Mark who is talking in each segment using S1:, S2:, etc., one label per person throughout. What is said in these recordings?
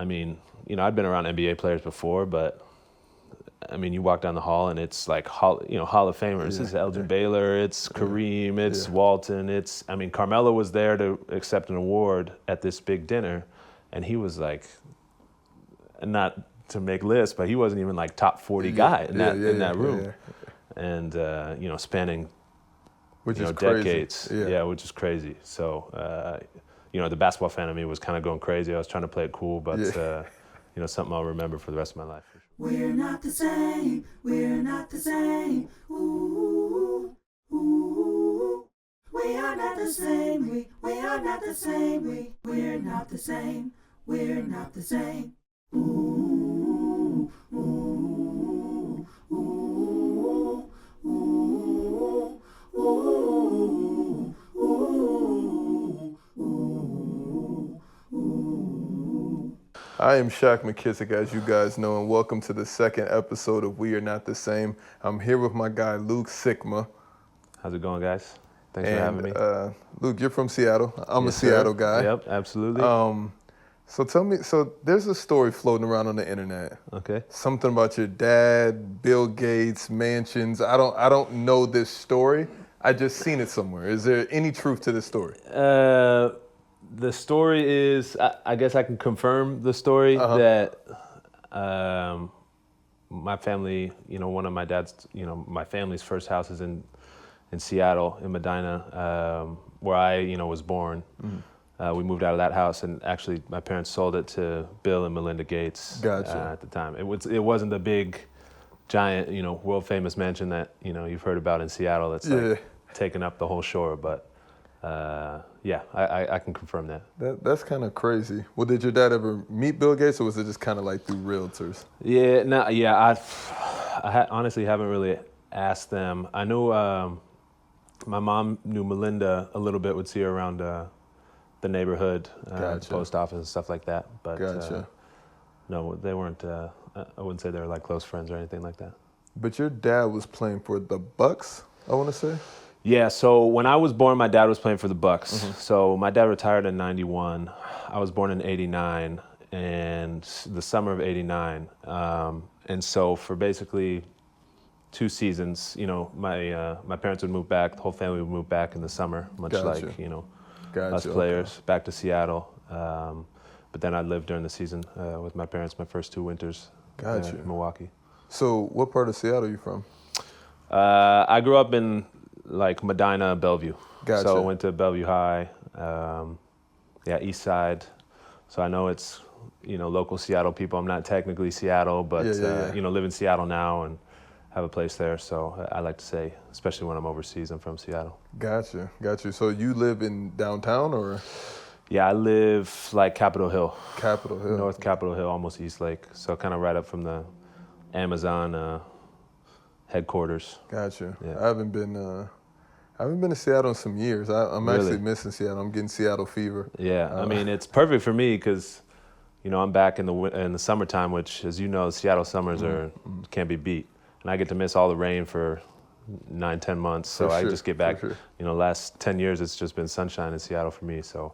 S1: I mean, I'd been around NBA players before, but I mean, you walk down the hall and it's like, Hall of Famers. It's Elgin Baylor, it's Kareem, it's Walton, Carmelo was there to accept an award at this big dinner, and he was like, not to make lists, but he wasn't even like top 40 guy in that room. And, spanning, decades. Which is crazy. So, the basketball fan of me was kind of going crazy. I was trying to play it cool, but, something I'll remember for the rest of my life.
S2: We're not the same, we're not the same, ooh, ooh. We are not the same, we are not the same, we're not the same, we're not the same, ooh, ooh, ooh, ooh, ooh, ooh, ooh, ooh.
S3: I am Shaq McKissick, as you guys know, and welcome to the second episode of We Are Not the Same. I'm here with my guy, Luke Sikma.
S1: How's it going, guys? Thanks for having me.
S3: Luke, you're from Seattle. I'm
S1: Yes,
S3: a Seattle
S1: sir.
S3: guy.
S1: Yep, absolutely.
S3: So tell me, there's a story floating around on the internet.
S1: Okay.
S3: Something about your dad, Bill Gates, mansions. I don't know this story. I just seen it somewhere. Is there any truth to this story?
S1: The story is, I guess I can confirm the story that my family, one of my dad's, my family's first house is in Seattle, in Medina, where I, was born. We moved out of that house, and actually my parents sold it to Bill and Melinda Gates at the time. It wasn't the big, giant, world famous mansion that, you've heard about in Seattle that's like taking up the whole shore, but I can confirm that.
S3: That's kind of crazy. Well, did your dad ever meet Bill Gates, or was it just kind of like through realtors?
S1: I honestly haven't really asked them. I knew my mom knew Melinda a little bit, would see her around the neighborhood, the post office and stuff like that. But no, they weren't, I wouldn't say they were like close friends or anything like that.
S3: But your dad was playing for the Bucks, I want to say?
S1: Yeah, so when I was born, my dad was playing for the Bucks. So my dad retired in 91. I was born in 89 and the summer of 89. And so for basically 2 seasons, my parents would move back, the whole family would move back in the summer, much like, us players, back to Seattle. But then I lived during the season with my parents, my first 2 winters in Milwaukee.
S3: So what part of Seattle are you from?
S1: I grew up in like Medina, Bellevue. So I went to Bellevue High, East Side. So I know it's, local Seattle people. I'm not technically Seattle, but, live in Seattle now and have a place there. So I like to say, especially when I'm overseas, I'm from Seattle.
S3: Gotcha. So you live in downtown or?
S1: Yeah, I live like Capitol Hill.
S3: Capitol Hill.
S1: North Capitol Hill, almost East Lake. So kind of right up from the Amazon headquarters.
S3: Gotcha.
S1: Yeah.
S3: I haven't been to Seattle in some years. I'm actually missing Seattle. I'm getting Seattle fever.
S1: Yeah, it's perfect for me because, I'm back in the summertime, which, as you know, Seattle summers can't be beat, and I get to miss all the rain for 9-10 months. So I just get back. Last 10 years it's just been sunshine in Seattle for me. So.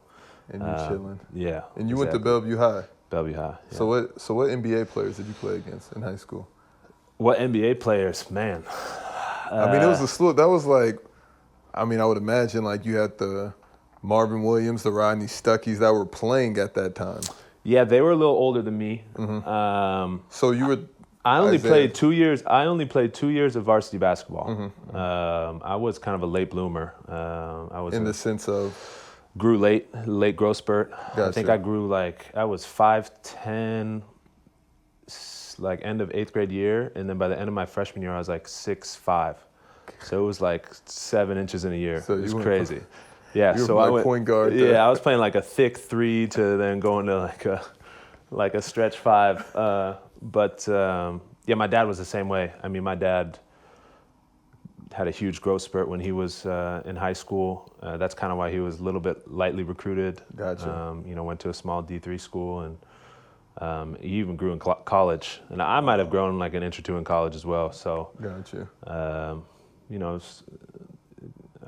S3: And you chilling.
S1: Yeah.
S3: And you went to Bellevue High.
S1: Bellevue High. Yeah.
S3: So what NBA players did you play against in high school?
S1: What NBA players, man?
S3: It was a slew. That was like, I would imagine like you had the Marvin Williams, the Rodney Stuckeys that were playing at that time.
S1: Yeah, they were a little older than me.
S3: So you were.
S1: I only played 2 years. I only played 2 years of varsity basketball. I was kind of a late bloomer. I was
S3: in the sense of.
S1: Grew late growth spurt.
S3: Gotcha.
S1: I think I grew I was 5'10", like end of 8th grade year, and then by the end of my freshman year I was like 6'5". So it was like 7 inches in a year.
S3: So
S1: it was crazy. Yeah.
S3: You
S1: so
S3: were
S1: I went
S3: point guard.
S1: Yeah, I was playing like a thick 3 to then going to like a stretch 5. But my dad was the same way. My dad had a huge growth spurt when he was in high school. That's kind of why he was a little bit lightly recruited.
S3: Gotcha.
S1: Went to a small D3 school, and he even grew in college. And I might have grown like an inch or 2 in college as well. So,
S3: gotcha.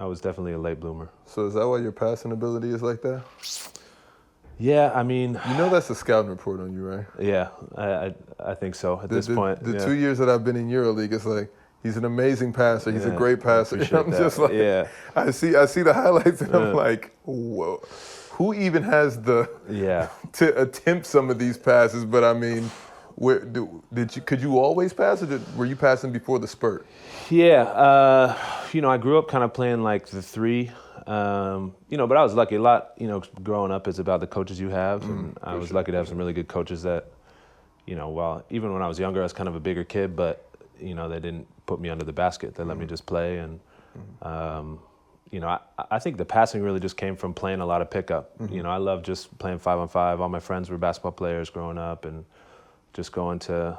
S1: I was definitely a late bloomer.
S3: So is that why your passing ability is like that?
S1: Yeah, I mean,
S3: You know that's a scouting report on you, right?
S1: yeah, I think so at this point.
S3: The
S1: Yeah.
S3: 2 years that I've been in EuroLeague, it's like he's an amazing passer. He's a
S1: Yeah,
S3: great
S1: I
S3: passer.
S1: appreciate
S3: I'm
S1: that.
S3: just like,
S1: Yeah.
S3: I see the highlights, and I'm like, whoa, who even has the
S1: Yeah.
S3: to attempt some of these passes? But I mean, could you always pass, or were you passing before the spurt?
S1: Yeah, I grew up kind of playing like the three, but I was lucky. A lot, growing up is about the coaches you have, and I was lucky to have some really good coaches that, even when I was younger, I was kind of a bigger kid, but, they didn't put me under the basket. They let me just play, and, I think the passing really just came from playing a lot of pickup. I love just playing 5-on-5. All my friends were basketball players growing up, and just going to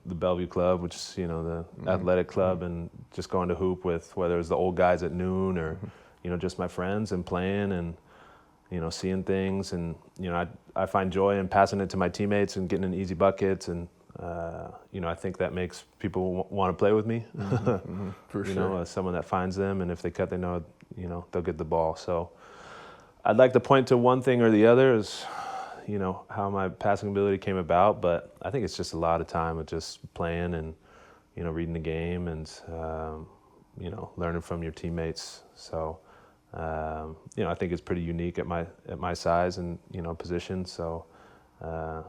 S1: the Bellevue Club, which is, the athletic club, and just going to hoop with whether it was the old guys at noon or, just my friends and playing and, seeing things. And, I find joy in passing it to my teammates and getting in easy buckets. And, I think that makes people want to play with me.
S3: For sure.
S1: As someone that finds them, and if they cut, they know, they'll get the ball. So I'd like to point to one thing or the other is, how my passing ability came about, but I think it's just a lot of time of just playing and, reading the game and, learning from your teammates. So, I think it's pretty unique at my size and, position. So, I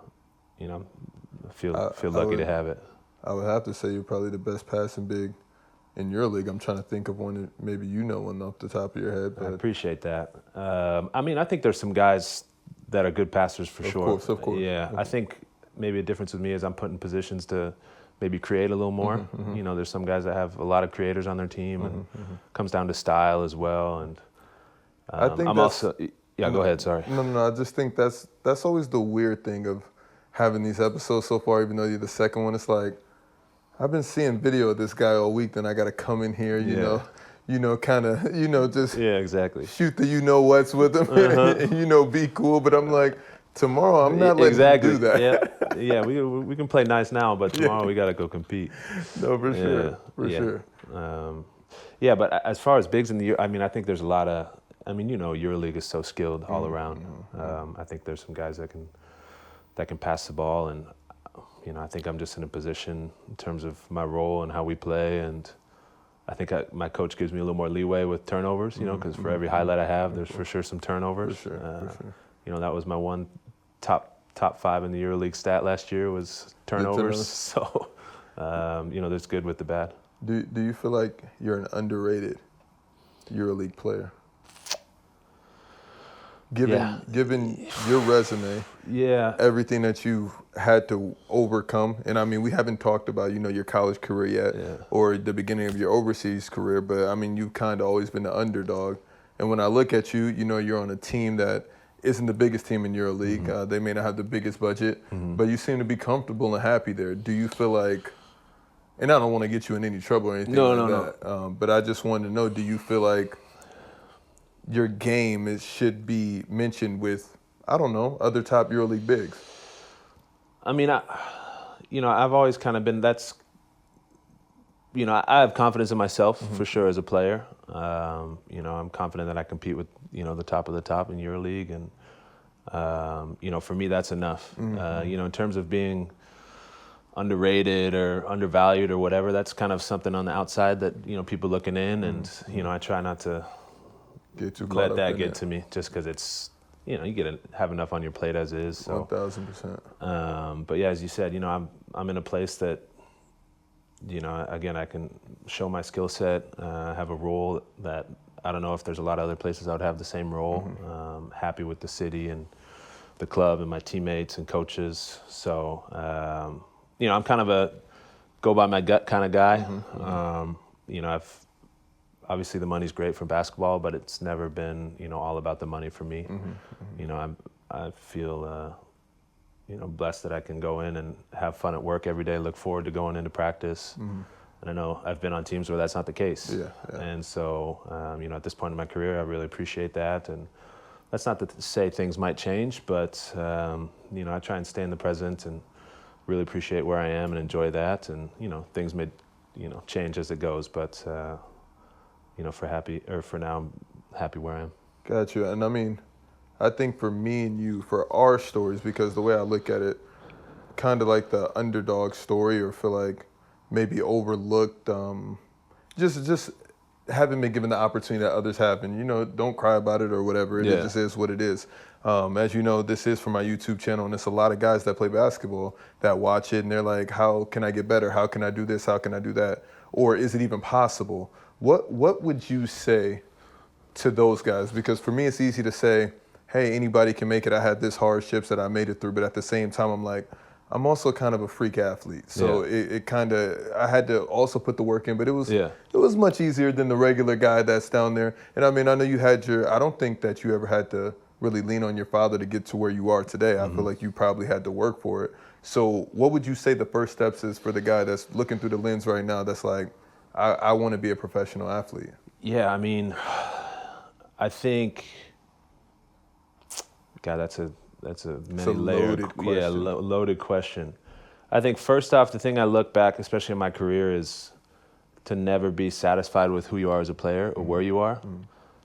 S1: feel lucky to have it.
S3: I would have to say you're probably the best passing big in your league. I'm trying to think of one that maybe one off the top of your head. But
S1: I appreciate that. I think there's some guys that are good passers for sure.
S3: Of course.
S1: Yeah, I think maybe a difference with me is I'm put in positions to maybe create a little more. There's some guys that have a lot of creators on their team, and comes down to style as well. And
S3: I think
S1: I'm also, yeah, go ahead, sorry.
S3: No. I just think that's always the weird thing of having these episodes so far, even though you're the second one. It's like, I've been seeing video of this guy all week, then I got to come in here, just
S1: yeah, exactly.
S3: shoot the what's with him, and, be cool. But I'm like, tomorrow I'm not letting you do that.
S1: Yeah, we can play nice now, but tomorrow we got to go compete.
S3: No, for sure.
S1: Yeah, but as far as bigs in the year, I think there's a lot of, EuroLeague is so skilled all around. I think there's some guys that can pass the ball, and I think I'm just in a position in terms of my role and how we play, and I think my coach gives me a little more leeway with turnovers, because for every highlight I have, there's for sure some turnovers.
S3: For sure.
S1: That was my one top 5 in the EuroLeague stat last year was turnovers. So, there's good with the bad.
S3: Do you feel like you're an underrated EuroLeague player? Given your resume, everything that you had to overcome, and we haven't talked about your college career yet, or the beginning of your overseas career, but you've kind of always been the underdog. And when I look at you, you're on a team that isn't the biggest team in EuroLeague. They may not have the biggest budget, but you seem to be comfortable and happy there. Do you feel like, and I don't want to get you in any trouble or anything that, but I just wanted to know, do you feel like your game should be mentioned with, I don't know, other top EuroLeague bigs?
S1: I've always kind of been, I have confidence in myself for sure as a player. I'm confident that I compete with, the top of the top in EuroLeague, and, for me, that's enough. In terms of being underrated or undervalued or whatever, that's kind of something on the outside that, people looking in, and, I try not to let that get to me, just because it's, you have enough on your plate as is. So
S3: 1,000%.
S1: But yeah, as you said, I'm in a place that, again, I can show my skill set, have a role that I don't know if there's a lot of other places I would have the same role. Happy with the city and the club and my teammates and coaches. So, I'm kind of a go by my gut kind of guy. Obviously the money's great for basketball, but it's never been, all about the money for me. I feel, blessed that I can go in and have fun at work every day, look forward to going into practice. And I know I've been on teams where that's not the case. And so, at this point in my career, I really appreciate that. And that's not to say things might change, but, I try and stay in the present and really appreciate where I am and enjoy that. And, things may, change as it goes, but, for now, I'm happy where I am.
S3: Gotcha. And I think for me and you, for our stories, because the way I look at it, kind of like the underdog story, or feel like maybe overlooked, just haven't been given the opportunity that others have, and don't cry about it or whatever. It just is what it is. As you know, this is for my YouTube channel, and it's a lot of guys that play basketball that watch it, and they're like, how can I get better? How can I do this? How can I do that? Or is it even possible? What would you say to those guys? Because for me, it's easy to say, hey, anybody can make it. I had this hardships that I made it through, but at the same time, I'm like, I'm also kind of a freak athlete, so it kind of, I had to also put the work in, but it was much easier than the regular guy that's down there. And I mean, I know you had I don't think that you ever had to really lean on your father to get to where you are today. I feel like you probably had to work for it. So what would you say the first steps is for the guy that's looking through the lens right now that's like, I want to be a professional athlete? Yeah,
S1: I mean, I think, God, that's a
S3: loaded question.
S1: Loaded question. I think first off, the thing I look back, especially in my career, is to never be satisfied with who you are as a player or where you are.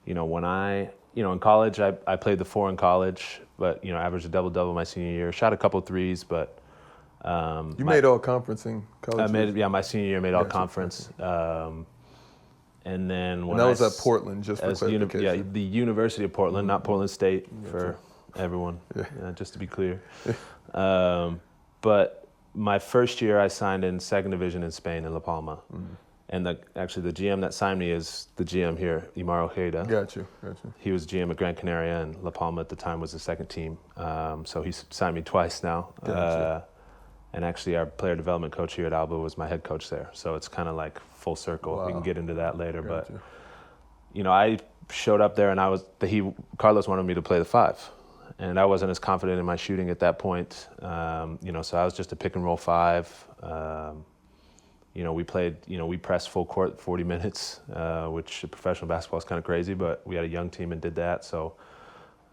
S1: When in college, I played the 4 in college, but averaged a double-double my senior year. Shot a couple threes, but
S3: you made all conference in college.
S1: My senior year made all conference. And then when
S3: that was at Portland, just for clarification.
S1: The University of Portland, not Portland State for everyone, just to be clear. But my first year, I signed in second division in Spain in La Palma. And actually the GM that signed me is the GM here, Imar Ojeda.
S3: Got you.
S1: He was GM at Gran Canaria, and La Palma at the time was the second team. So he's signed me twice now. And actually our player development coach here at Alba was my head coach there. So it's kind of like full circle. Wow. We can get into that later. But, I showed up there and Carlos wanted me to play the 5. And I wasn't as confident in my shooting at that point. So I was just a pick and roll 5. We played, we pressed full court 40 minutes, which professional basketball is kind of crazy, but we had a young team and did that. So,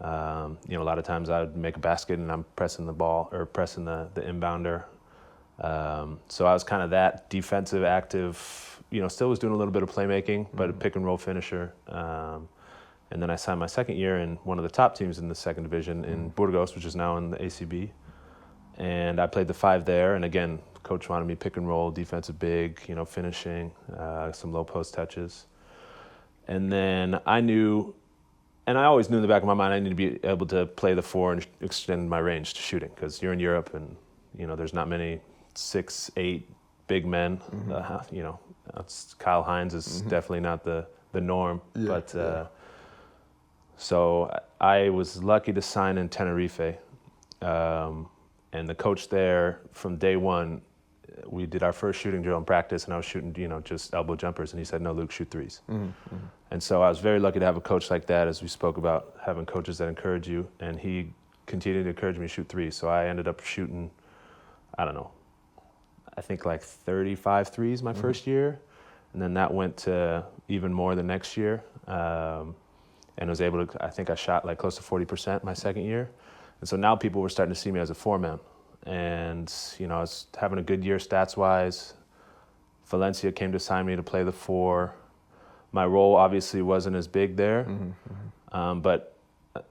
S1: a lot of times I would make a basket and I'm pressing the ball or pressing the inbounder. So I was kind of that defensive, active, still was doing a little bit of playmaking, but a pick and roll finisher. And then I signed my second year in one of the top teams in the second division in Burgos, which is now in the ACB. And I played the 5 there. And again, coach wanted me pick and roll, defensive big, finishing, some low post touches. And then I always knew in the back of my mind I need to be able to play the 4 and extend my range to shooting, because you're in Europe and, there's not many 6'8" big men. Kyle Hines is definitely not the norm. So I was lucky to sign in Tenerife. And the coach there, from day one, we did our first shooting drill in practice, and I was shooting, just elbow jumpers, and he said, "No, Luke, shoot threes." And so I was very lucky to have a coach like that, as we spoke about having coaches that encourage you, and he continued to encourage me to shoot threes. So I ended up shooting, I think like 35 threes my first year, and then that went to even more the next year, and was able to, I think I shot like close to 40% my second year. And so now people were starting to see me as a 4-man. And, I was having a good year stats-wise. Valencia came to sign me to play the 4. My role obviously wasn't as big there. But,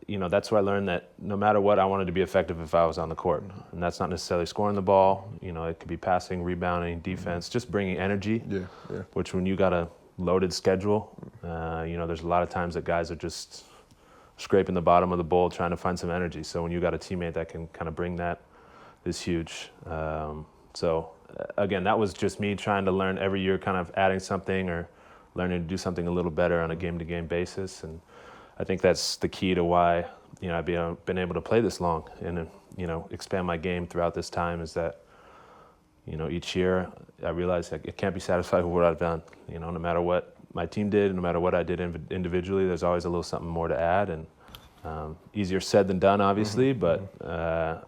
S1: that's where I learned that no matter what, I wanted to be effective if I was on the court. And that's not necessarily scoring the ball. It could be passing, rebounding, defense, just bringing energy, which when you got a loaded schedule, there's a lot of times that guys are just scraping the bottom of the bowl trying to find some energy. So when you got a teammate that can kind of bring that, is huge. So again, that was just me trying to learn every year, kind of adding something or learning to do something a little better on a game-to-game basis. And I think that's the key to why I've been able to play this long and expand my game throughout this time, is that each year I realized I can't be satisfied with what I've done. No matter what my team did, no matter what I did individually, there's always a little something more to add. And easier said than done, obviously, but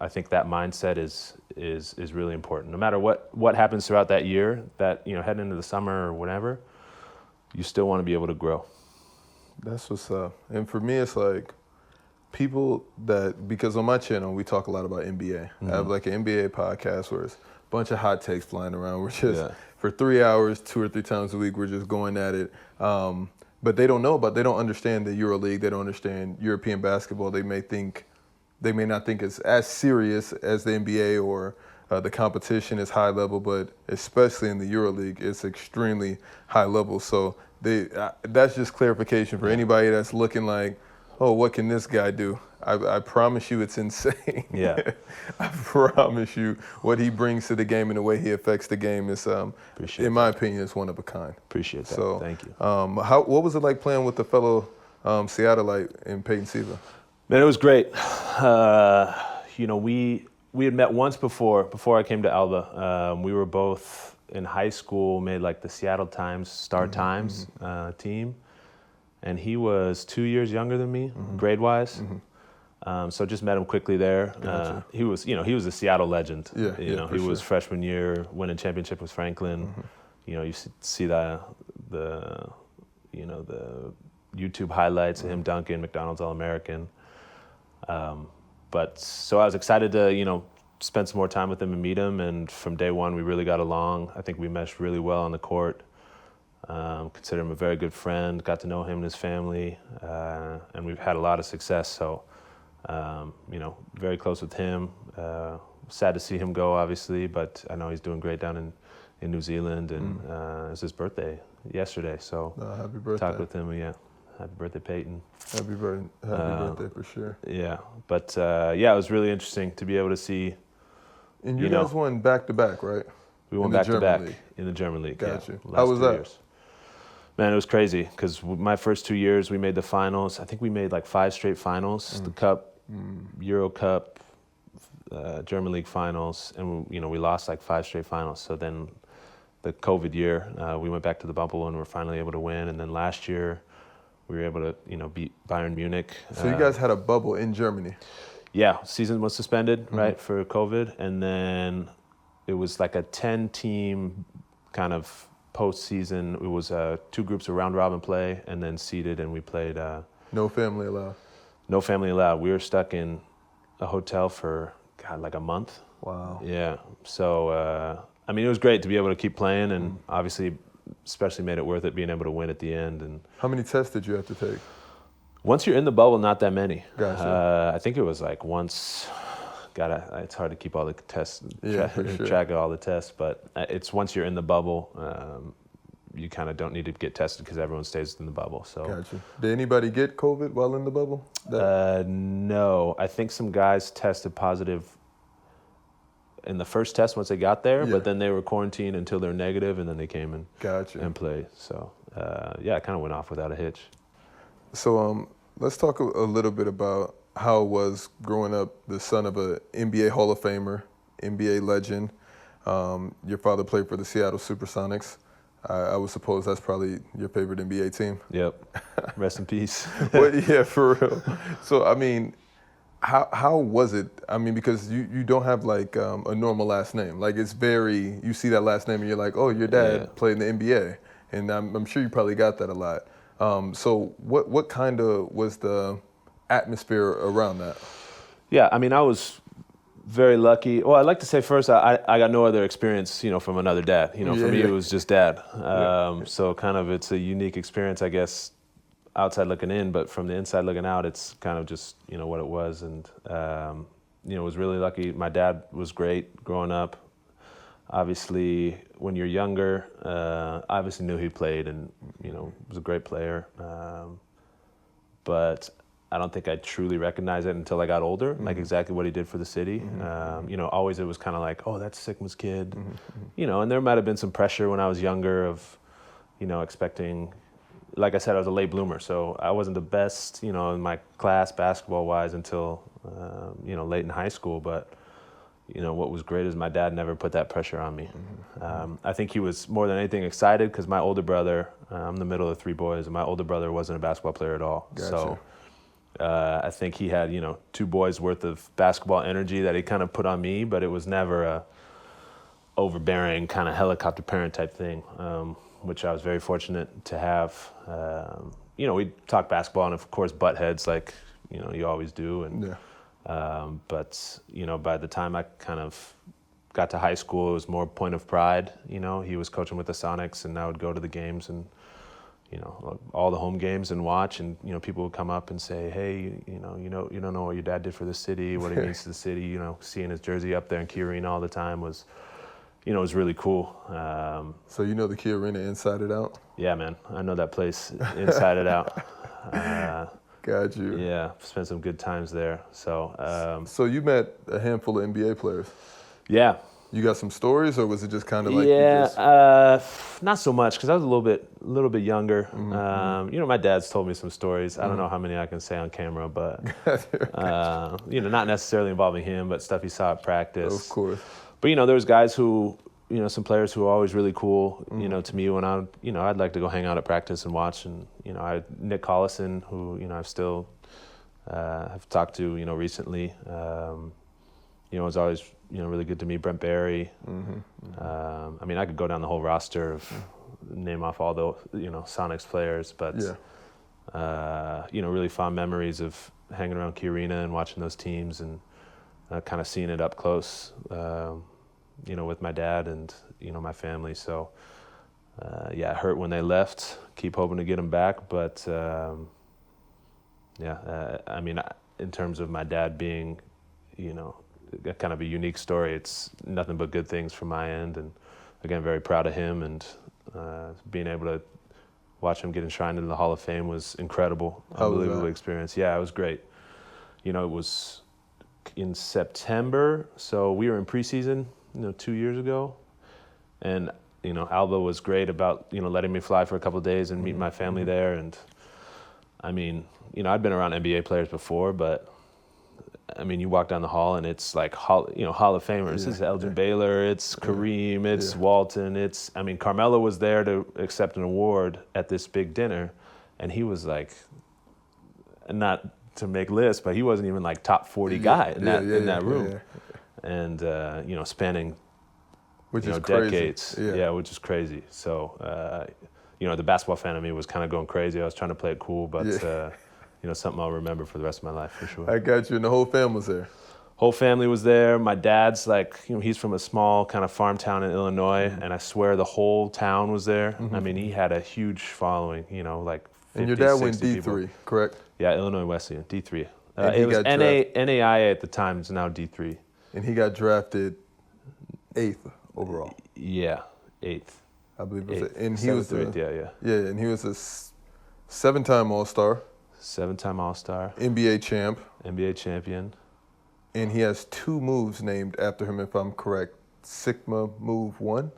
S1: I think that mindset is really important. No matter what happens throughout that year, that heading into the summer or whatever, you still want to be able to grow.
S3: That's what's up. And for me, it's like people because on my channel we talk a lot about NBA. I have like an NBA podcast where it's a bunch of hot takes flying around. We're just for 3 hours, 2 or 3 times a week, we're just going at it. But but they don't understand the EuroLeague. They don't understand European basketball. They may not think it's as serious as the NBA or the competition is high level, but especially in the EuroLeague, it's extremely high level. So that's just clarification for anybody that's looking like, oh, what can this guy do? I promise you it's insane.
S1: Yeah.
S3: I promise you what he brings to the game and the way he affects the game is, in my opinion, is one of a kind.
S1: Appreciate that.
S3: So,
S1: thank you.
S3: What was it like playing with the fellow Seattleite in Peyton Siva?
S1: Man, it was great. We had met once before I came to Alba. We were both in high school, made like the Seattle Times Star Times team, and he was 2 years younger than me, grade-wise. So just met him quickly there.
S3: Gotcha.
S1: He was a Seattle legend. He
S3: sure.
S1: was freshman year, winning championship with Franklin. You see the YouTube highlights of him dunking, McDonald's All-American. But so I was excited to, spend some more time with him and meet him. And from day one, we really got along. I think we meshed really well on the court. Consider him a very good friend. Got to know him and his family, and we've had a lot of success. So, very close with him. Sad to see him go, obviously, but I know he's doing great down in New Zealand. And it was his birthday yesterday, so
S3: happy birthday.
S1: Talked with him. Yeah. Happy birthday, Peyton.
S3: Happy birthday for sure.
S1: Yeah, but it was really interesting to be able to see.
S3: And you guys won back-to-back, right?
S1: We won back-to-back in the German League.
S3: Gotcha.
S1: Yeah,
S3: How was that?
S1: Years. Man, it was crazy because my first 2 years we made the finals. I think we made like 5 straight finals: the Cup, Euro Cup, German League finals, and we lost like 5 straight finals. So then, the COVID year, we went back to the bubble and were finally able to win. And then last year, we were able to beat Bayern Munich.
S3: So you guys had a bubble in Germany.
S1: Yeah, season was suspended, right, for COVID, and then it was like a 10-team kind of postseason. It was 2 groups of round-robin play, and then seeded, and we played.
S3: No family allowed.
S1: No family allowed. We were stuck in a hotel for like a month.
S3: Wow.
S1: Yeah. So it was great to be able to keep playing, and obviously, especially made it worth it being able to win at the end. And
S3: how many tests did you have to take?
S1: Once you're in the bubble, not that many.
S3: Gotcha.
S1: I think it was like once. It's hard to keep all the tests,
S3: sure.
S1: track of all the tests, but it's once you're in the bubble, you kind of don't need to get tested because everyone stays in the bubble. So.
S3: Gotcha. Did anybody get COVID while in the bubble?
S1: No. I think some guys tested positive in the first test once they got there, but then they were quarantined until they're negative, and then they came and played. So, it kind of went off without a hitch.
S3: So let's talk a little bit about how it was growing up the son of an NBA Hall of Famer, NBA legend. Your father played for the Seattle SuperSonics. I would suppose that's probably your favorite NBA team.
S1: Yep. Rest in peace.
S3: Yeah, for real. So, how was it? Because you don't have like a normal last name. Like you see that last name and you're like, oh, your dad played in the NBA. And I'm sure you probably got that a lot. So what kind of was the atmosphere around that? Yeah,
S1: I was very lucky. Well, I'd like to say first, I got no other experience, from another dad. For me, it was just dad. So kind of it's a unique experience, I guess, outside looking in, but from the inside looking out, it's kind of just, what it was. And, was really lucky. My dad was great growing up. Obviously, when you're younger, obviously knew he played and, was a great player. But I don't think I truly recognized it until I got older, like exactly what he did for the city. Always it was kind of like, oh, that's Sikma's kid. And there might have been some pressure when I was younger of, expecting, like I said, I was a late bloomer, so I wasn't the best, in my class basketball-wise until, late in high school. But, what was great is my dad never put that pressure on me. I think he was more than anything excited because my older brother, I'm the middle of 3 boys, and my older brother wasn't a basketball player at all.
S3: Gotcha.
S1: So I think he had, 2 boys worth of basketball energy that he kind of put on me, but it was never a overbearing kind of helicopter parent type thing, which I was very fortunate to have. We talk basketball and of course butt heads like, you always do. And but, by the time I kind of got to high school, it was more point of pride. He was coaching with the Sonics, and I would go to the games and, all the home games and watch, and people would come up and say, hey, you don't know what your dad did for the city, what he means to the city. Seeing his jersey up there in Key Arena all the time was really cool.
S3: So you know the Key Arena inside and out?
S1: Yeah, man, I know that place inside and out.
S3: Got you.
S1: Yeah, spent some good times there. So
S3: so you met a handful of NBA players.
S1: Yeah.
S3: You got some stories, or was it just kind of like?
S1: Yeah, not so much, because I was a little bit younger. Mm-hmm. My dad's told me some stories. I don't know how many I can say on camera, but not necessarily involving him, but stuff he saw at practice.
S3: Of course.
S1: But there was guys who, some players who were always really cool. To me when I'd like to go hang out at practice and watch. And Nick Collison, who I've still have talked to recently. It was always really good to meet Brent Barry. Mm-hmm. I could go down the whole roster of name off all the Sonics players, but really fond memories of hanging around Key Arena and watching those teams and kind of seeing it up close. With my dad and my family. So it hurt when they left. Keep hoping to get them back, but in terms of my dad being kind of a unique story, it's nothing but good things from my end, and again, very proud of him, and being able to watch him get enshrined into the Hall of Fame was incredible. Unbelievable experience. Yeah, it was great. It was in September, so we were in preseason 2 years ago, and Alba was great about letting me fly for a couple of days and meet my family there. And I'd been around NBA players before, but you walk down the hall and it's like Hall of Famers. It's Elgin Baylor, it's Kareem, it's Walton, it's Carmelo was there to accept an award at this big dinner, and he was like, not to make lists, but he wasn't even like top 40 guy in that room. Yeah. And spanning decades. Which is crazy. So the basketball fan of me was kind of going crazy. I was trying to play it cool, but something I'll remember for the rest of my life for sure.
S3: I got you. And the whole family was there.
S1: Whole family was there. My dad's he's from a small kind of farm town in Illinois, and I swear the whole town was there. Mm-hmm. He had a huge following, 50,
S3: and your dad went D3,
S1: people.
S3: Correct?
S1: Yeah, Illinois Wesleyan, D3. It was NAIA at the time, it's now D3.
S3: And he got drafted 8th overall.
S1: Yeah, 8th.
S3: I believe it was. And
S1: he was
S3: and he was a 7-time All-Star.
S1: 7-time All-Star.
S3: NBA champ.
S1: NBA champion.
S3: And he has 2 moves named after him, if I'm correct. Sikma move 1.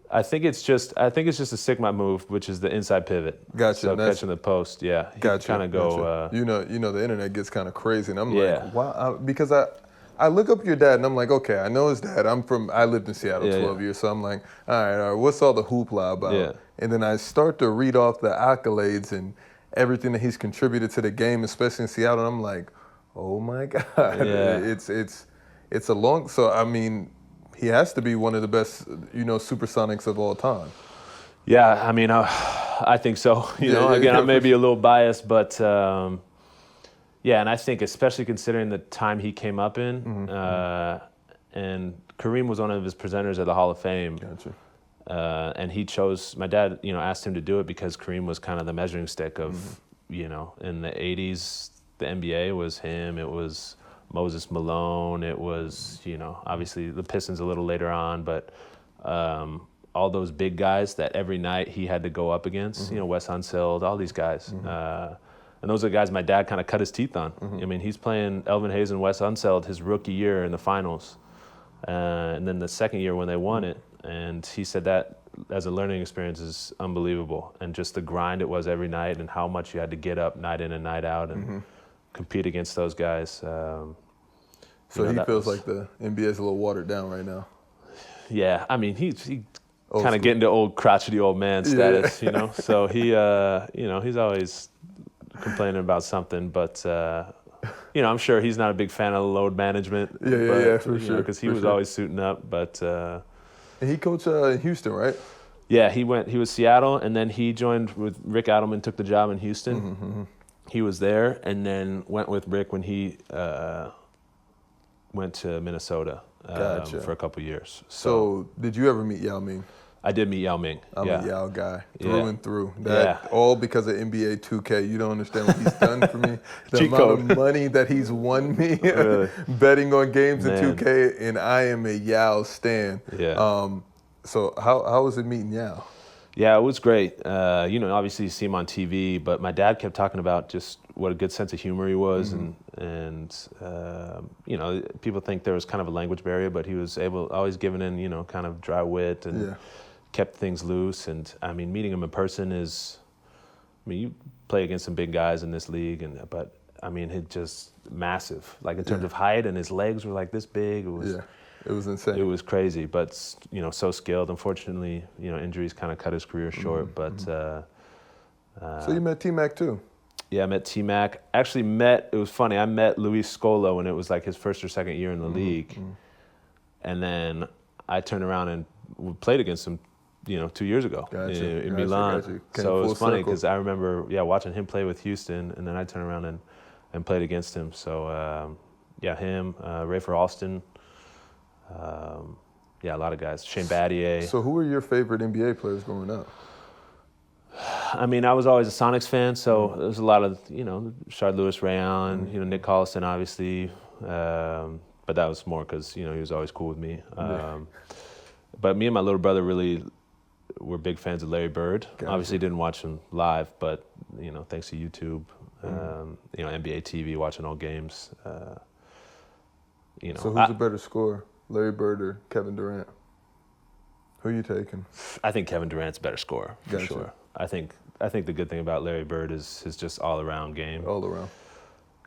S1: I think it's just a Sikma move, which is the inside pivot.
S3: Gotcha.
S1: So catching the post, yeah.
S3: Gotcha.
S1: Kind of go.
S3: Gotcha. The internet gets kind of crazy, and I'm like, wow, because I look up your dad, and I'm like, okay, I know his dad. I lived in Seattle 12 years, so I'm like, all right, what's all the hoopla about? Yeah. And then I start to read off the accolades and everything that he's contributed to the game, especially in Seattle, and I'm like, oh my God, it's a long. So he has to be one of the best, SuperSonics of all time.
S1: Yeah, I think so. I may be a little biased, but and I think especially considering the time he came up in, and Kareem was one of his presenters at the Hall of Fame.
S3: Gotcha.
S1: And he chose, my dad, asked him to do it because Kareem was kind of the measuring stick of, in the 80s, the NBA was him, it was Moses Malone, it was, obviously the Pistons a little later on, but all those big guys that every night he had to go up against, Wes Unseld, all these guys. And those are the guys my dad kind of cut his teeth on. He's playing Elvin Hayes and Wes Unseld his rookie year in the finals. And then the second year when they won it, and he said that as a learning experience is unbelievable. And just the grind it was every night and how much you had to get up night in and night out and compete against those guys.
S3: So he feels like the NBA is a little watered down right now.
S1: Yeah, he kind of getting to old crotchety old man status, So he, he's always complaining about something, but I'm sure he's not a big fan of load management.
S3: Yeah, for sure.
S1: Because he was always suiting up, but.
S3: And he coached in Houston, right?
S1: Yeah, he was Seattle, and then he joined with Rick Adelman, took the job in Houston. He was there, and then went with Rick when he went to Minnesota for a couple years.
S3: So did you ever meet Yao Ming?
S1: I did meet Yao Ming.
S3: I'm a Yao guy through and through. All because of NBA 2K. You don't understand what he's done for me. The amount of money that he's won me betting on games in 2K, and I am a Yao stan.
S1: Yeah.
S3: So how was it meeting Yao?
S1: Yeah, it was great. Obviously you see him on TV, but my dad kept talking about just what a good sense of humor he was, and people think there was kind of a language barrier, but he was always giving in, kind of dry wit and kept things loose. And I mean, meeting him in person you play against some big guys in this league, but I mean, it's just massive. Like in terms of height, and his legs were like this big.
S3: It was insane.
S1: It was crazy, but so skilled. Unfortunately, injuries kind of cut his career short. But
S3: so you met T-Mac too?
S1: Yeah, I met T-Mac. Actually it was funny. I met Luis Scola when it was like his first or second year in the league, and then I turned around and played against him, 2 years ago in Milan. So it was funny because I remember, watching him play with Houston, and then I turned around and played against him. So him, Rafer Alston. A lot of guys. Shane Battier.
S3: So who were your favorite NBA players growing up?
S1: I mean, I was always a Sonics fan, so there was a lot of, Shard Lewis, Ray Allen, Nick Collison, obviously. But that was more because, he was always cool with me. But me and my little brother really were big fans of Larry Bird. Gotcha. Obviously didn't watch him live, but, thanks to YouTube, NBA TV, watching all games.
S3: So who's a better scorer? Larry Bird or Kevin Durant? Who are you taking?
S1: I think Kevin Durant's a better scorer, for
S3: Gotcha.
S1: sure. I think the good thing about Larry Bird is his just all-around game.
S3: All around.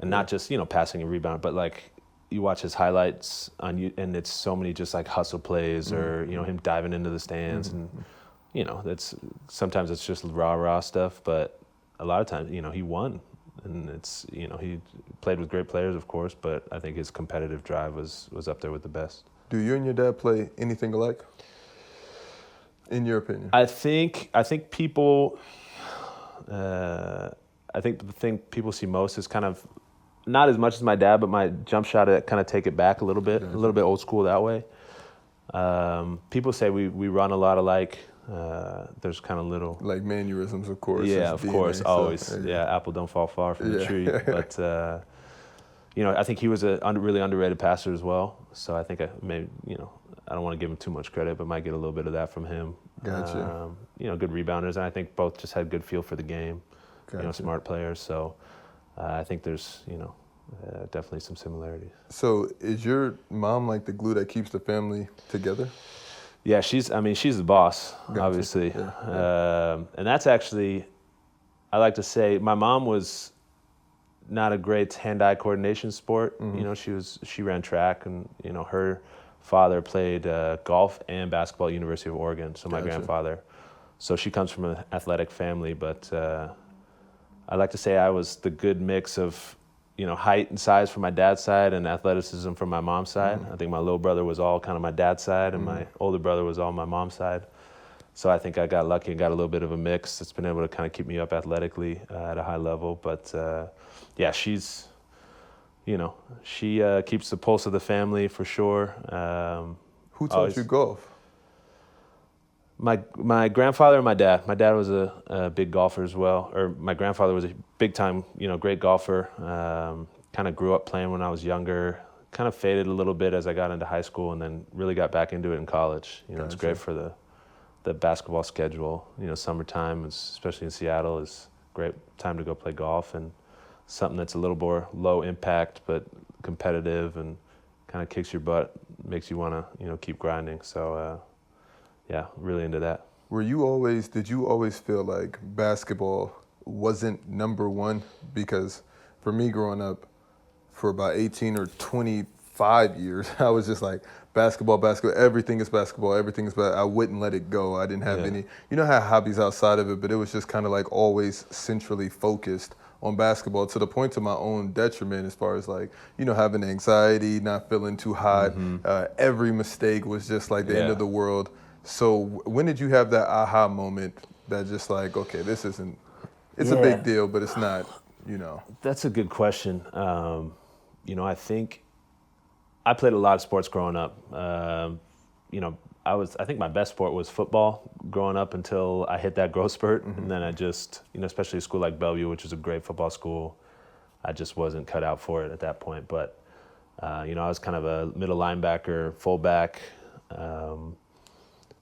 S1: And not just, passing and rebound, but like you watch his highlights and it's so many just like hustle plays or, him diving into the stands and, sometimes it's just rah-rah stuff, but a lot of times, he won. And it's, he played with great players, of course, but I think his competitive drive was up there with the best.
S3: Do you and your dad play anything alike, in your opinion?
S1: I think people, I think the thing people see most is kind of, not as much as my dad, but my jump shot, I kind of take it back a little bit old school that way. People say we run a lot alike. There's kind of little
S3: like mannerisms, of course.
S1: Yeah, of course, always. Apple don't fall far from the tree. But I think he was a really underrated passer as well. So I think I don't want to give him too much credit, but might get a little bit of that from him.
S3: Gotcha.
S1: Good rebounders, and I think both just had good feel for the game.
S3: Gotcha.
S1: Smart players. So I think there's definitely some similarities.
S3: So is your mom like the glue that keeps the family together?
S1: Yeah, she's the boss,
S3: Gotcha.
S1: obviously.
S3: Yeah.
S1: And that's actually, I like to say, my mom was not a great hand-eye coordination sport. She ran track, and her father played golf and basketball at University of Oregon, so my grandfather. So she comes from an athletic family, but I like to say I was the good mix of height and size from my dad's side and athleticism from my mom's side. I think my little brother was all kind of my dad's side and my older brother was all my mom's side. So I think I got lucky and got a little bit of a mix that's been able to kind of keep me up athletically at a high level. But she's, she keeps the pulse of the family for sure.
S3: Who taught you golf?
S1: My grandfather and my dad. My dad was a big golfer as well, or my grandfather was a big time, great golfer. Kind of grew up playing when I was younger. Kind of faded a little bit as I got into high school, and then really got back into it in college. It's great for the basketball schedule. Summertime, especially in Seattle, is a great time to go play golf, and something that's a little more low impact but competitive and kind of kicks your butt, makes you want to keep grinding. So. Really into that.
S3: Did you always feel like basketball wasn't number one? Because for me growing up, for about 18 or 25 years, I was just like, basketball, everything is basketball, I wouldn't let it go. I didn't have any, I had hobbies outside of it, but it was just kind of like always centrally focused on basketball, to the point to my own detriment, as far as like, having anxiety, not feeling too hot. Every mistake was just like the end of the world. So when did you have that aha moment that just like, okay, this isn't, it's a big deal, but it's not,
S1: That's a good question. I think I played a lot of sports growing up. I think my best sport was football growing up until I hit that growth spurt. And then I just, especially a school like Bellevue, which is a great football school, I just wasn't cut out for it at that point. But, I was kind of a middle linebacker, fullback,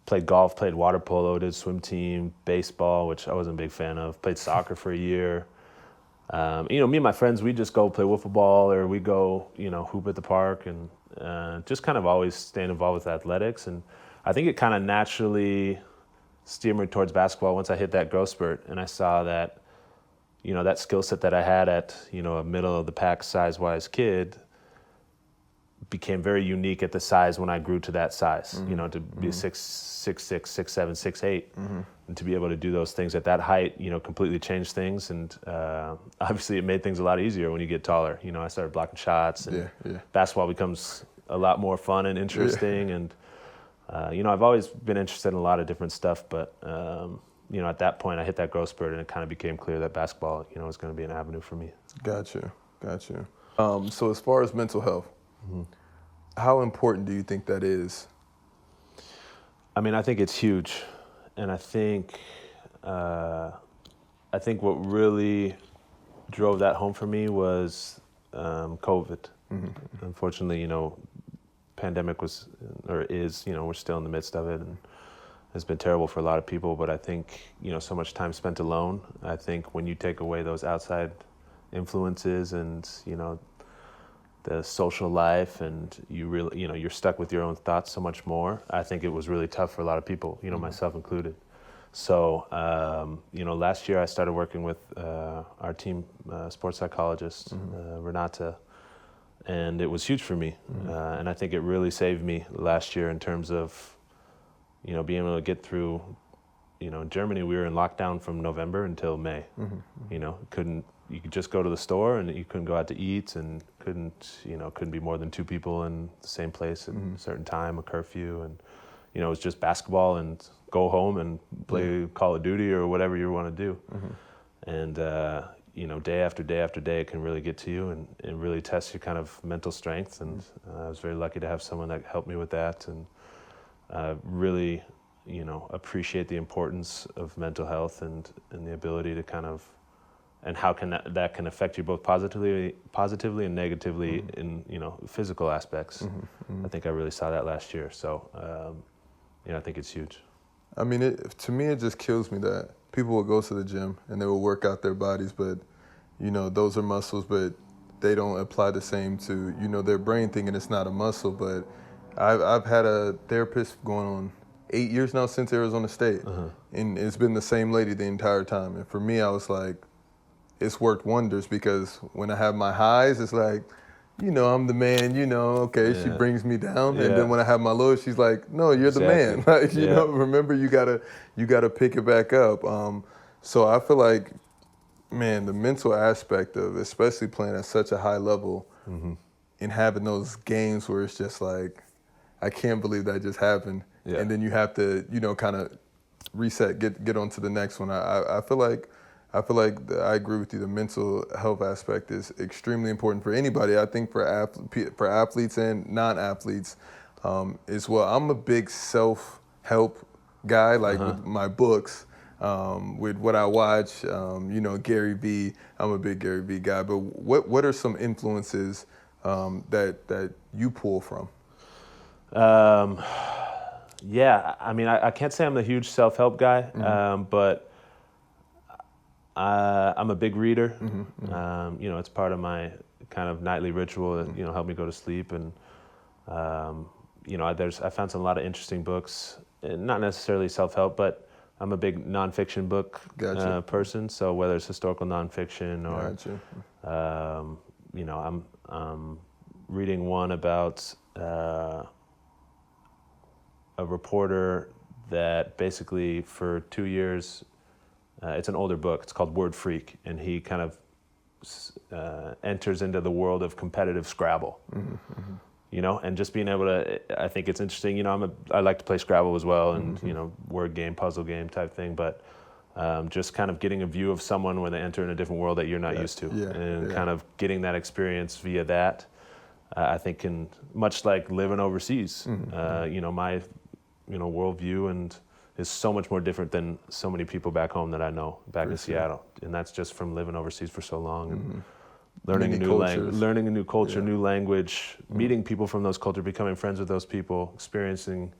S1: played golf, played water polo, did swim team, baseball, which I wasn't a big fan of, played soccer for a year. Me and my friends, we just go play wiffle ball or we go, hoop at the park and just kind of always staying involved with athletics. And I think it kind of naturally steered me towards basketball once I hit that growth spurt and I saw that, that skill set that I had at, a middle of the pack size-wise kid became very unique at the size when I grew to that size, to be 6'6", 6'7", 6'8", and to be able to do those things at that height, completely changed things. And obviously it made things a lot easier when you get taller. I started blocking shots and basketball becomes a lot more fun and interesting. And, I've always been interested in a lot of different stuff, but, at that point I hit that growth spurt and it kind of became clear that basketball, was going to be an avenue for me.
S3: Gotcha. So as far as mental health, how important do you think that is?
S1: I mean, I think it's huge. And I think what really drove that home for me was COVID. Unfortunately, pandemic was, or is, we're still in the midst of it and it's been terrible for a lot of people. But I think, so much time spent alone. I think when you take away those outside influences and, the social life and you really, you're stuck with your own thoughts so much more. I think it was really tough for a lot of people, myself included. So, last year I started working with our team sports psychologist, Renata, and it was huge for me. And I think it really saved me last year in terms of, being able to get through, in Germany, we were in lockdown from November until May. You could just go to the store and you couldn't go out to eat and couldn't be more than 2 people in the same place at a certain time, a curfew. And, it was just basketball and go home and play Call of Duty or whatever you want to do. And, day after day after day, it can really get to you and really test your kind of mental strength. And I was very lucky to have someone that helped me with that and really, appreciate the importance of mental health and the ability to kind of, and how can that can affect you both positively and negatively in, physical aspects. I think I really saw that last year. So, I think it's huge.
S3: I mean, to me, it just kills me that people will go to the gym and they will work out their bodies, but, those are muscles, but they don't apply the same to, their brain thinking it's not a muscle. But I've had a therapist going on 8 years now since Arizona State, and it's been the same lady the entire time. And for me, I was like, it's worked wonders because when I have my highs, it's like, I'm the man, she brings me down. And then when I have my lows, she's like, no, you're the man. Like, remember you gotta pick it back up. So I feel like, man, the mental aspect of especially playing at such a high level and having those games where it's just like, I can't believe that just happened. And then you have to, kind of reset, get on to the next one. I feel like I agree with you. The mental health aspect is extremely important for anybody. I think for athletes and non-athletes as well. I'm a big self-help guy, like with my books, with what I watch. Gary Vee. I'm a big Gary Vee guy. But what are some influences that you pull from?
S1: I mean, I can't say I'm a huge self-help guy, but I'm a big reader. It's part of my kind of nightly ritual that, help me go to sleep. And, I found a lot of interesting books, not necessarily self-help, but I'm a big nonfiction book person. So whether it's historical nonfiction or, I'm reading one about a reporter that basically for 2 years, it's an older book. It's called Word Freak, and he kind of enters into the world of competitive Scrabble. And just being able to, I think it's interesting. I like to play Scrabble as well, and word game, puzzle game type thing. But just kind of getting a view of someone when they enter in a different world that you're not used to, and kind of getting that experience via that. I think can, much like living overseas, my, worldview and is so much more different than so many people back home that I know back in Seattle. And that's just from living overseas for so long and learning a new language, learning a new culture, new language, meeting people from those cultures, becoming friends with those people, experiencing,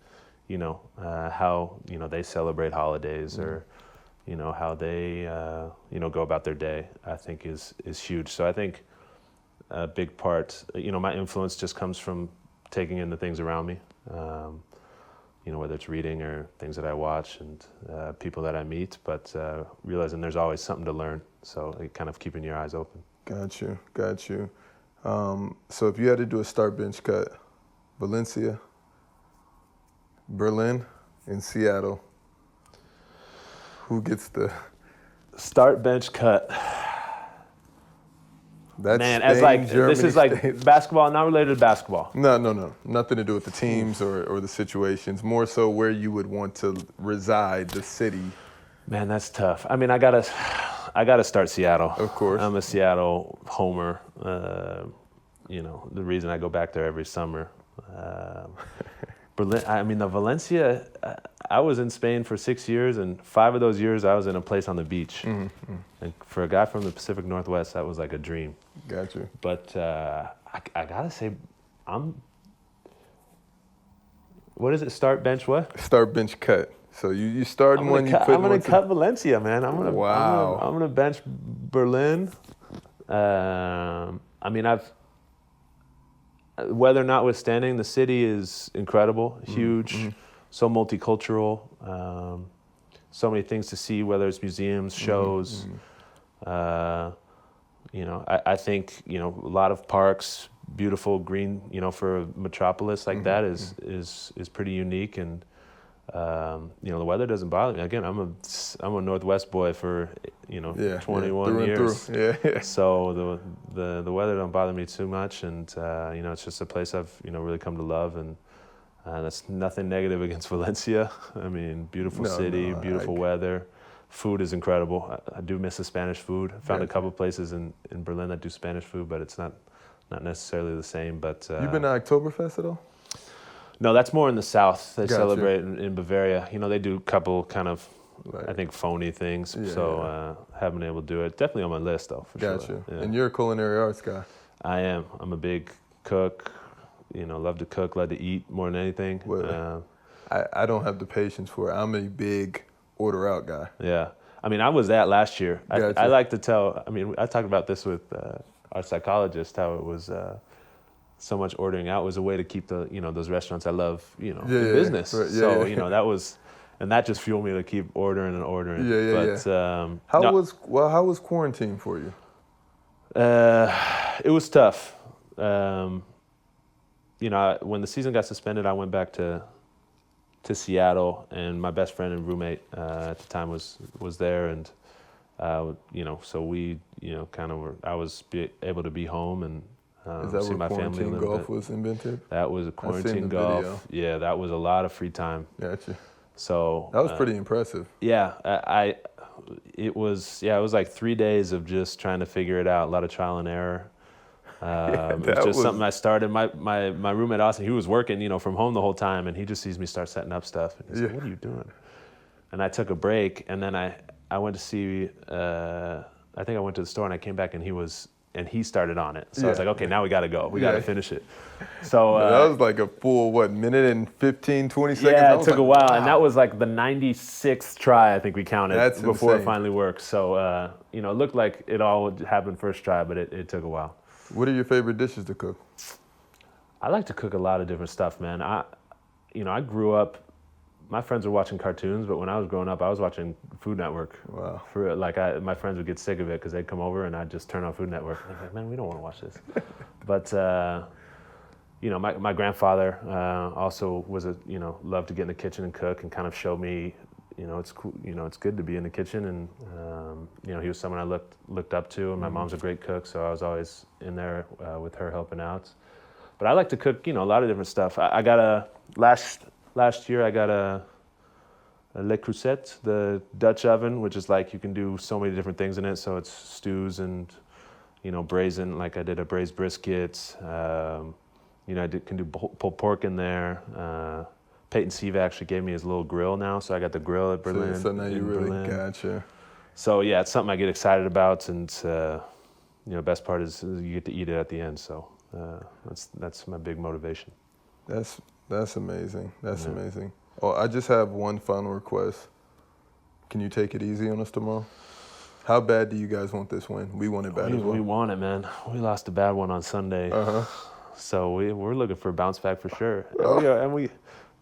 S1: how, they celebrate holidays or, how they, go about their day, I think is huge. So I think a big part, my influence just comes from taking in the things around me, whether it's reading or things that I watch and people that I meet, but realizing there's always something to learn. So kind of keeping your eyes open. Got you.
S3: So if you had to do a start bench cut, Valencia, Berlin, and Seattle, who gets the
S1: start bench cut?
S3: That's
S1: Man,
S3: Spain,
S1: as like
S3: Germany,
S1: this is like
S3: States.
S1: basketball, not related to basketball.
S3: No, nothing to do with the teams or the situations. More so where you would want to reside, the city.
S1: Man, that's tough. I mean, I gotta start Seattle.
S3: Of course,
S1: I'm a Seattle homer. The reason I go back there every summer. Berlin. I mean, the Valencia. I was in Spain for 6 years, and 5 of those years I was in a place on the beach. Mm-hmm. And for a guy from the Pacific Northwest, that was like a dream.
S3: Got you.
S1: But I gotta say, what is it? Start bench what?
S3: Start bench cut. So you start one.
S1: I'm gonna cut Valencia, man. I'm gonna bench Berlin. I mean, weather notwithstanding, the city is incredible, huge, so multicultural, so many things to see, whether it's museums, shows. I think, a lot of parks, beautiful green, for a metropolis like that is pretty unique. And, the weather doesn't bother me. Again, I'm a Northwest boy for, 21 years.
S3: Through. Yeah.
S1: So the weather don't bother me too much. And, it's just a place I've, really come to love. And that's nothing negative against Valencia. I mean, beautiful city, beautiful weather. Food is incredible. I do miss the Spanish food. I found a couple places in Berlin that do Spanish food, but it's not necessarily the same. But
S3: you been to Oktoberfest at all?
S1: No, that's more in the south. They celebrate in Bavaria. They do a couple kind of, I think, phony things. Haven't been able to do it. Definitely on my list, though, for sure.
S3: Gotcha. Yeah. And you're a culinary arts guy.
S1: I am. I'm a big cook. Love to cook, love to eat more than anything.
S3: Well, I don't have the patience for it. I'm a big order out guy.
S1: Yeah. I mean, I was that last year. I like to tell, I talked about this with our psychologist, how it was so much ordering out was a way to keep the, those restaurants I love, in business. Right. So, that was, and that just fueled me to keep ordering and ordering.
S3: How was quarantine for you?
S1: It was tough. When the season got suspended, I went back to Seattle, and my best friend and roommate at the time was there, and so we kind of were. I was able to be home and see my family a little bit. Is that where quarantine golf
S3: was invented?
S1: That was a quarantine golf.
S3: Video.
S1: Yeah, that was a lot of free time.
S3: Gotcha.
S1: So
S3: that was pretty impressive.
S1: Yeah, it was like 3 days of just trying to figure it out. A lot of trial and error. It was just something I started. My roommate Austin, he was working, from home the whole time, and he just sees me start setting up stuff. And he's like, "What are you doing?" And I took a break, and then I went to see. I think I went to the store, and I came back, and he started on it. So I was like, "Okay, now we got to go. We got to finish it." So
S3: that was like a full minute and 15, 20 seconds.
S1: Yeah, it took a while, wow. And that was like the 96th try I think we counted.
S3: That's
S1: before
S3: insane.
S1: It finally worked. So it looked like it all happened first try, but it took a while.
S3: What are your favorite dishes to cook?
S1: I like to cook a lot of different stuff, man. I grew up, my friends were watching cartoons, but when I was growing up, I was watching Food Network. Wow. My friends would get sick of it because they'd come over and I'd just turn on Food Network. And they'd be like, "Man, we don't want to watch this." But, my grandfather also was loved to get in the kitchen and cook and kind of showed me, it's cool, it's good to be in the kitchen. And, he was someone I looked up to, and my mom's a great cook, so I was always in there with her helping out. But I like to cook, a lot of different stuff. I got last year I got a Le Creuset, the Dutch oven, which is like you can do so many different things in it. So it's stews and you know, braising, like I did a braised brisket. You know, can do pulled pork in there. Peyton Siva actually gave me his little grill now, so I got the grill at Berlin.
S3: So now you really gotcha.
S1: So yeah, it's something I get excited about, and you know, best part is you get to eat it at the end. So that's my big motivation.
S3: That's amazing. That's amazing. Oh, I just have one final request. Can you take it easy on us tomorrow? How bad do you guys want this win? We want it bad as well.
S1: We want it, man. We lost a bad one on Sunday. So we're looking for a bounce back for sure.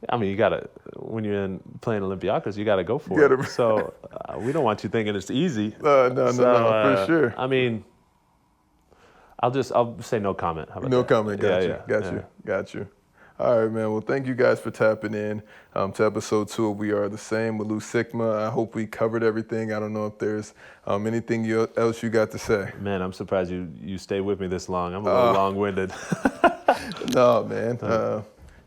S1: I mean, you gotta, when you're playing Olympiacos, you gotta go for it. So we don't want you thinking it's easy.
S3: No, for sure.
S1: I mean, I'll say no comment. How about
S3: no
S1: that?
S3: comment. Got you. All right, man. Well, thank you guys for tapping in to episode 2 of We Are the Same with Lou Sikma. I hope we covered everything. I don't know if there's anything else you got to say.
S1: Man, I'm surprised you stayed with me this long. I'm a little long-winded.
S3: No, man.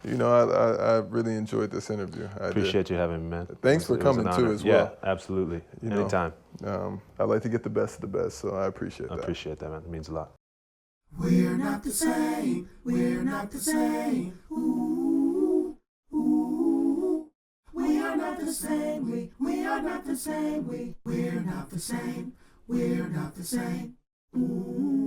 S3: You know, I really enjoyed this interview. I
S1: appreciate you having me, man.
S3: Thanks for coming too as well.
S1: Yeah, absolutely. Anytime.
S3: I like to get the best of the best, so I appreciate that.
S1: I appreciate that, man. It means a lot.
S2: We're not the same. We're not the same. Ooh, ooh. We are not the same. We are not the same. We're not the same. We're not the same. Ooh.